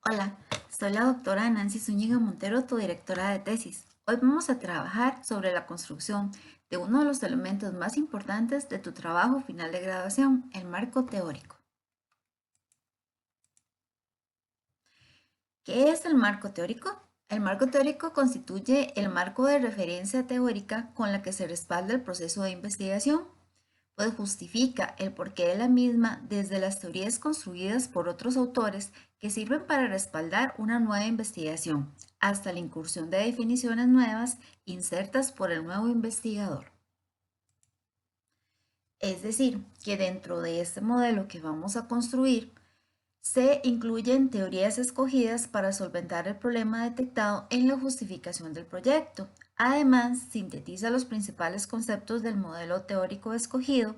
Hola, soy la doctora Nancy Zúñiga Montero, tu directora de tesis. Hoy vamos a trabajar sobre la construcción de uno de los elementos más importantes de tu trabajo final de graduación, el marco teórico. ¿Qué es el marco teórico? El marco teórico constituye el marco de referencia teórica con la que se respalda el proceso de investigación, pues justifica el porqué de la misma desde las teorías construidas por otros autores que sirven para respaldar una nueva investigación, hasta la incursión de definiciones nuevas insertas por el nuevo investigador. Es decir, que dentro de este modelo que vamos a construir, se incluyen teorías escogidas para solventar el problema detectado en la justificación del proyecto. Además, sintetiza los principales conceptos del modelo teórico escogido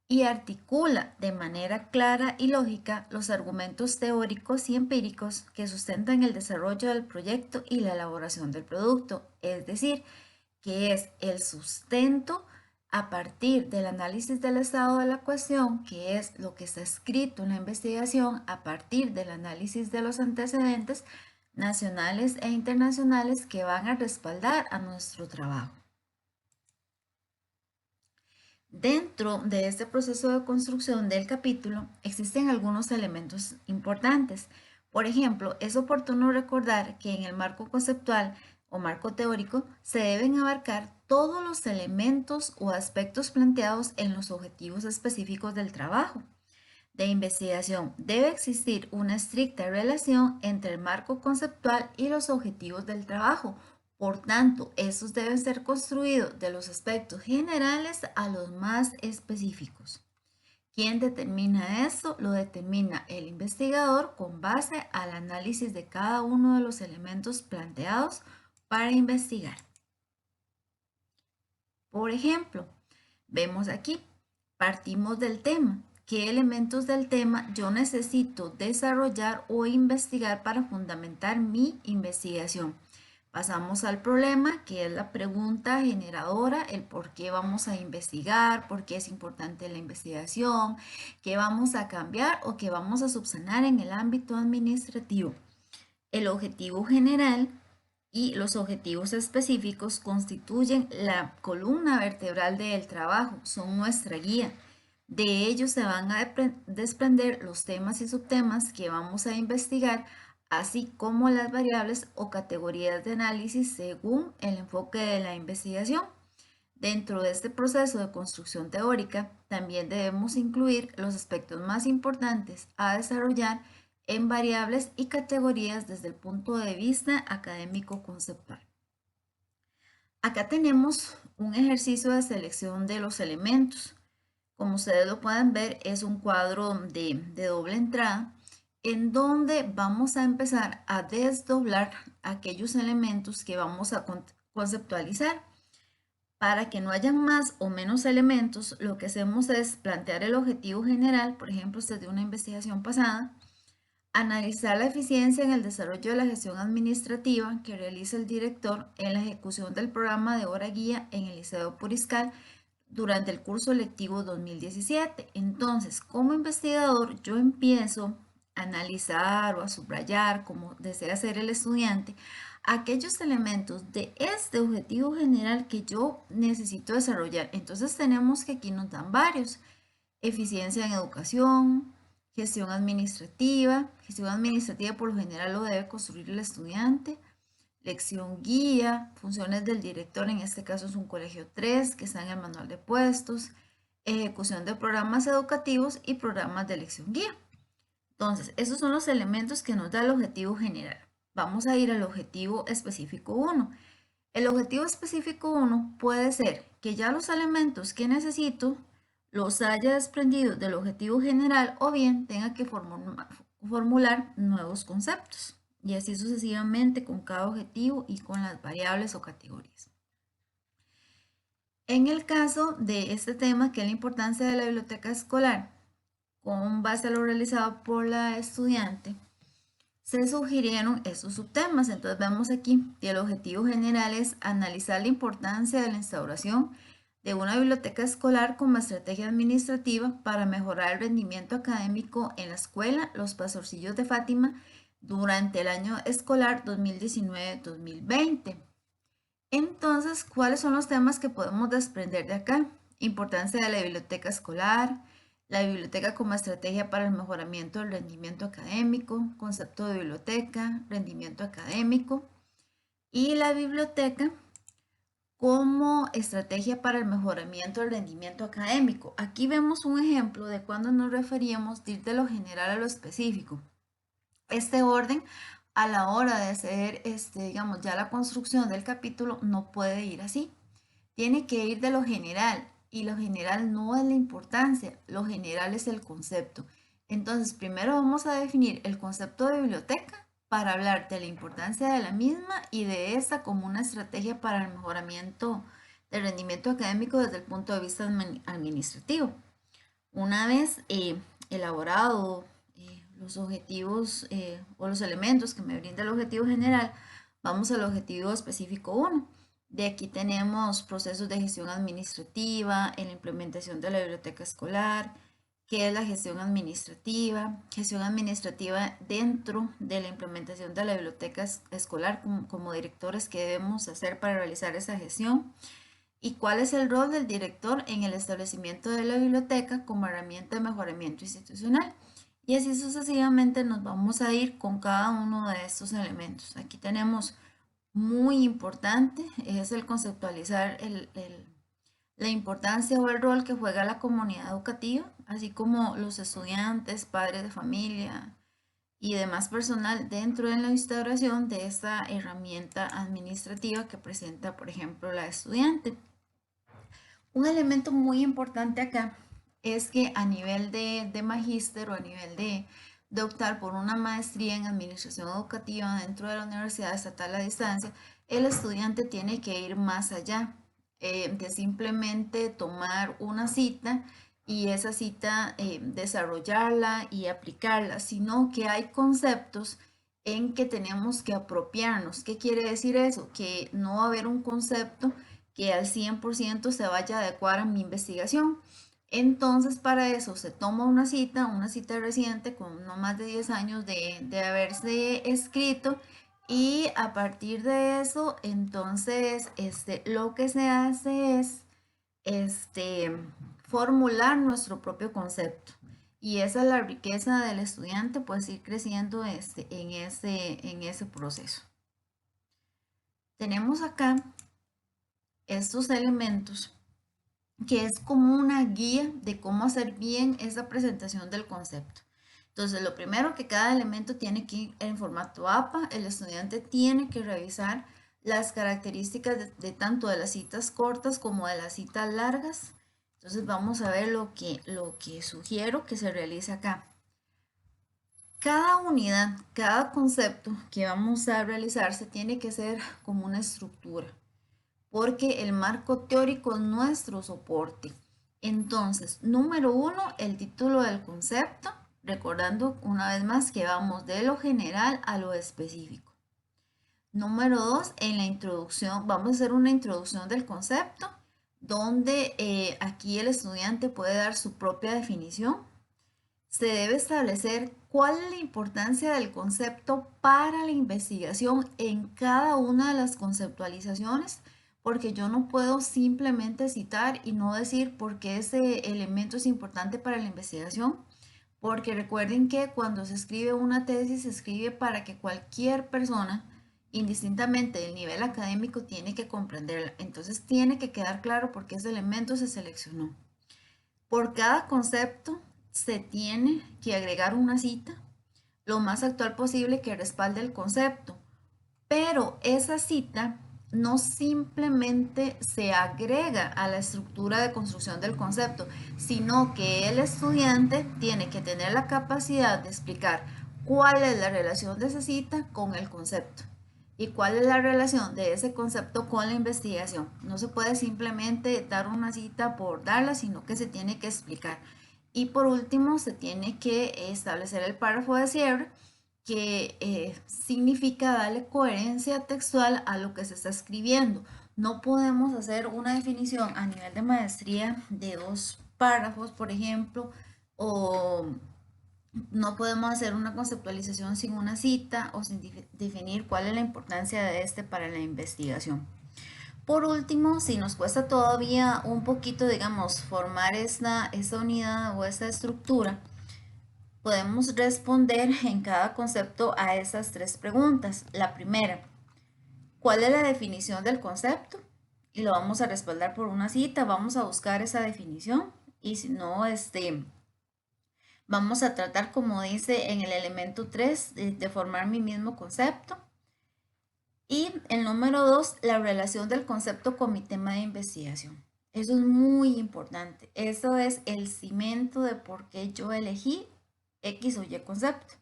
y articula de manera clara y lógica los argumentos teóricos y empíricos que sustentan el desarrollo del proyecto y la elaboración del producto, es decir, que es el sustento a partir del análisis del estado de la cuestión, que es lo que está escrito en la investigación, a partir del análisis de los antecedentes nacionales e internacionales que van a respaldar a nuestro trabajo. Dentro de este proceso de construcción del capítulo existen algunos elementos importantes. Por ejemplo, es oportuno recordar que en el marco conceptual o marco teórico se deben abarcar todos los elementos o aspectos planteados en los objetivos específicos del trabajo de investigación. Debe existir una estricta relación entre el marco conceptual y los objetivos del trabajo. Por tanto, estos deben ser construidos de los aspectos generales a los más específicos. ¿Quién determina esto? Lo determina el investigador con base al análisis de cada uno de los elementos planteados para investigar. Por ejemplo, vemos aquí, partimos del tema. ¿Qué elementos del tema yo necesito desarrollar o investigar para fundamentar mi investigación? Pasamos al problema, que es la pregunta generadora, el por qué vamos a investigar, por qué es importante la investigación, qué vamos a cambiar o qué vamos a subsanar en el ámbito administrativo. El objetivo general y los objetivos específicos constituyen la columna vertebral del trabajo, son nuestra guía. De ellos se van a desprender los temas y subtemas que vamos a investigar, así como las variables o categorías de análisis según el enfoque de la investigación. Dentro de este proceso de construcción teórica, también debemos incluir los aspectos más importantes a desarrollar en variables y categorías desde el punto de vista académico conceptual. Acá tenemos un ejercicio de selección de los elementos. Como ustedes lo pueden ver, es un cuadro de doble entrada en donde vamos a empezar a desdoblar aquellos elementos que vamos a conceptualizar. Para que no haya más o menos elementos, lo que hacemos es plantear el objetivo general, por ejemplo, desde una investigación pasada, analizar la eficiencia en el desarrollo de la gestión administrativa que realiza el director en la ejecución del programa de hora guía en el Liceo Puriscal durante el curso lectivo 2017. Entonces, como investigador, yo empiezo a analizar o a subrayar, como desea hacer el estudiante, aquellos elementos de este objetivo general que yo necesito desarrollar. Entonces tenemos que aquí nos dan varios. Eficiencia en educación, gestión administrativa por lo general lo debe construir el estudiante, lección guía, funciones del director, en este caso es un colegio 3 que está en el manual de puestos, ejecución de programas educativos y programas de lección guía. Entonces, esos son los elementos que nos da el objetivo general. Vamos a ir al objetivo específico 1. El objetivo específico 1 puede ser que ya los elementos que necesito los haya desprendido del objetivo general o bien tenga que formular nuevos conceptos y así sucesivamente con cada objetivo y con las variables o categorías. En el caso de este tema, que es la importancia de la biblioteca escolar, con base a lo realizado por la estudiante, se sugirieron estos subtemas. Entonces vemos aquí que el objetivo general es analizar la importancia de la instauración de una biblioteca escolar como estrategia administrativa para mejorar el rendimiento académico en la escuela Los Pastorcillos de Fátima durante el año escolar 2019-2020. Entonces, ¿cuáles son los temas que podemos desprender de acá? Importancia de la biblioteca escolar, la biblioteca como estrategia para el mejoramiento del rendimiento académico, concepto de biblioteca, rendimiento académico y la biblioteca como estrategia para el mejoramiento del rendimiento académico. Aquí vemos un ejemplo de cuando nos referíamos de ir de lo general a lo específico. Este orden a la hora de hacer, digamos, ya la construcción del capítulo no puede ir así. Tiene que ir de lo general y lo general no es la importancia, lo general es el concepto. Entonces, primero vamos a definir el concepto de biblioteca para hablar de la importancia de la misma y de esta como una estrategia para el mejoramiento del rendimiento académico desde el punto de vista administrativo. Una vez elaborado los objetivos o los elementos que me brinda el objetivo general, vamos al objetivo específico 1. De aquí tenemos procesos de gestión administrativa, en la implementación de la biblioteca escolar, qué es la gestión administrativa dentro de la implementación de la biblioteca escolar como directores que debemos hacer para realizar esa gestión y cuál es el rol del director en el establecimiento de la biblioteca como herramienta de mejoramiento institucional. Y así sucesivamente nos vamos a ir con cada uno de estos elementos. Aquí tenemos muy importante, es el conceptualizar la importancia o el rol que juega la comunidad educativa, así como los estudiantes, padres de familia y demás personal dentro de la instauración de esta herramienta administrativa que presenta, por ejemplo, la estudiante. Un elemento muy importante acá es que a nivel de magíster o a nivel de optar por una maestría en administración educativa dentro de la Universidad Estatal a Distancia, el estudiante tiene que ir más allá de simplemente tomar una cita y esa cita desarrollarla y aplicarla, sino que hay conceptos en que tenemos que apropiarnos. ¿Qué quiere decir eso? Que no va a haber un concepto que al 100% se vaya a adecuar a mi investigación. Entonces, para eso se toma una cita reciente con no más de 10 años de haberse escrito y a partir de eso, entonces, lo que se hace es formular nuestro propio concepto. Y esa es la riqueza del estudiante, pues ir creciendo en ese proceso. Tenemos acá estos elementos que es como una guía de cómo hacer bien esa presentación del concepto. Entonces, lo primero que cada elemento tiene que ir en formato APA, el estudiante tiene que revisar las características de tanto de las citas cortas como de las citas largas. Entonces, vamos a ver lo que sugiero que se realice acá. Cada unidad, cada concepto que vamos a realizar se tiene que hacer como una estructura porque el marco teórico es nuestro soporte. Entonces, número 1, el título del concepto, recordando una vez más que vamos de lo general a lo específico. Número 2, en la introducción, vamos a hacer una introducción del concepto, donde aquí el estudiante puede dar su propia definición. Se debe establecer cuál es la importancia del concepto para la investigación en cada una de las conceptualizaciones, porque yo no puedo simplemente citar y no decir por qué ese elemento es importante para la investigación, porque recuerden que cuando se escribe una tesis se escribe para que cualquier persona, indistintamente del nivel académico, tiene que comprenderla. Entonces tiene que quedar claro por qué ese elemento se seleccionó. Por cada concepto se tiene que agregar una cita lo más actual posible que respalde el concepto, pero esa cita no simplemente se agrega a la estructura de construcción del concepto, sino que el estudiante tiene que tener la capacidad de explicar cuál es la relación de esa cita con el concepto y cuál es la relación de ese concepto con la investigación. No se puede simplemente dar una cita por darla, sino que se tiene que explicar. Y por último, se tiene que establecer el párrafo de cierre que significa darle coherencia textual a lo que se está escribiendo. No podemos hacer una definición a nivel de maestría de 2 párrafos, por ejemplo, o No podemos hacer una conceptualización sin una cita o sin definir cuál es la importancia de este para la investigación. Por último, si nos cuesta todavía un poquito, digamos, formar esta unidad o esta estructura, podemos responder en cada concepto a esas tres preguntas. La primera, ¿cuál es la definición del concepto? Y lo vamos a respaldar por una cita, vamos a buscar esa definición y si no, vamos a tratar, como dice en el elemento 3, de formar mi mismo concepto. Y el número 2, la relación del concepto con mi tema de investigación. Eso es muy importante. Eso es el cimiento de por qué yo elegí X o Y concepto.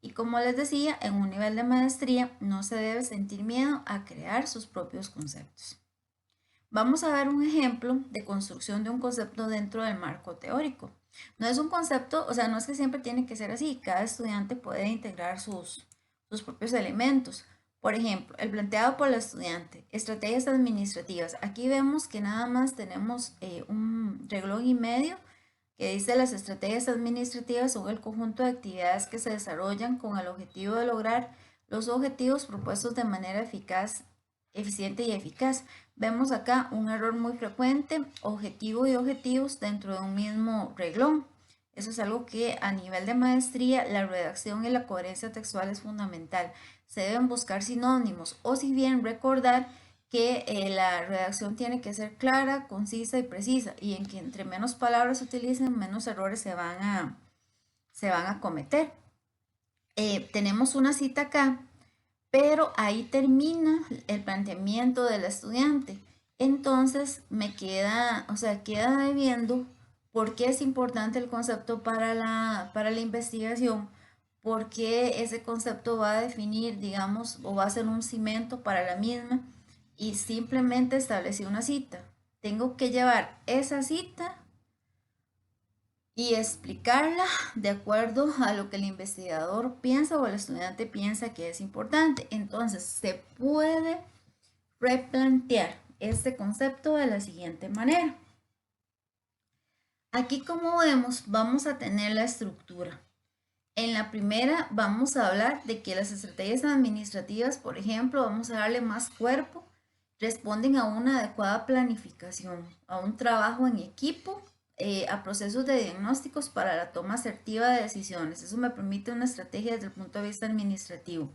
Y como les decía, en un nivel de maestría no se debe sentir miedo a crear sus propios conceptos. Vamos a ver un ejemplo de construcción de un concepto dentro del marco teórico. No es un concepto, o sea, no es que siempre tiene que ser así. Cada estudiante puede integrar sus propios elementos. Por ejemplo, el planteado por el estudiante, estrategias administrativas. Aquí vemos que nada más tenemos un renglón y medio que dice las estrategias administrativas son el conjunto de actividades que se desarrollan con el objetivo de lograr los objetivos propuestos de manera eficaz, eficiente y eficaz. Vemos acá un error muy frecuente, objetivo y objetivos dentro de un mismo renglón. Eso es algo que a nivel de maestría, la redacción y la coherencia textual es fundamental. Se deben buscar sinónimos o si bien recordar que la redacción tiene que ser clara, concisa y precisa y en que entre menos palabras se utilicen, menos errores se van a cometer. Tenemos una cita acá, pero ahí termina el planteamiento del estudiante. Entonces me queda, o sea, queda debiendo por qué es importante el concepto para la investigación, por qué ese concepto va a definir, digamos, o va a ser un cimento para la misma y simplemente establecí una cita. Tengo que llevar esa cita y explicarla de acuerdo a lo que el investigador piensa o el estudiante piensa que es importante. Entonces, se puede replantear este concepto de la siguiente manera. Aquí, como vemos, vamos a tener la estructura. En la primera vamos a hablar de que las estrategias administrativas, por ejemplo, vamos a darle más cuerpo, responden a una adecuada planificación, a un trabajo en equipo, a procesos de diagnósticos para la toma asertiva de decisiones. Eso me permite una estrategia desde el punto de vista administrativo.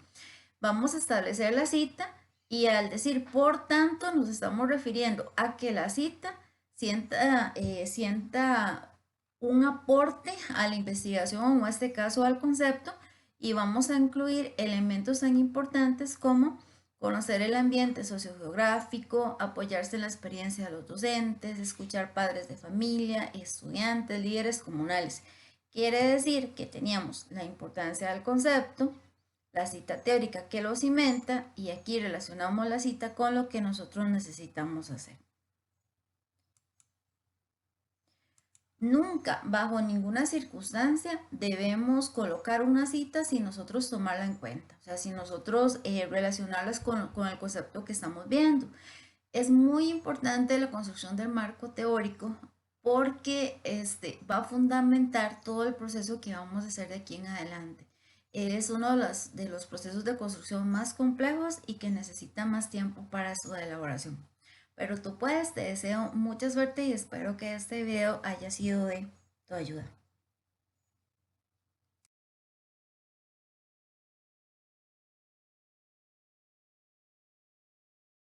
Vamos a establecer la cita y al decir por tanto nos estamos refiriendo a que la cita sienta un aporte a la investigación o en este caso al concepto y vamos a incluir elementos tan importantes como conocer el ambiente sociogeográfico, apoyarse en la experiencia de los docentes, escuchar padres de familia, estudiantes, líderes comunales. Quiere decir que teníamos la importancia del concepto, la cita teórica que lo cimenta y aquí relacionamos la cita con lo que nosotros necesitamos hacer. Nunca, bajo ninguna circunstancia, debemos colocar una cita sin nosotros tomarla en cuenta, o sea, sin nosotros relacionarlas con el concepto que estamos viendo. Es muy importante la construcción del marco teórico porque va a fundamentar todo el proceso que vamos a hacer de aquí en adelante. Es uno de los procesos de construcción más complejos y que necesita más tiempo para su elaboración. Pero tú puedes, te deseo mucha suerte y espero que este video haya sido de tu ayuda.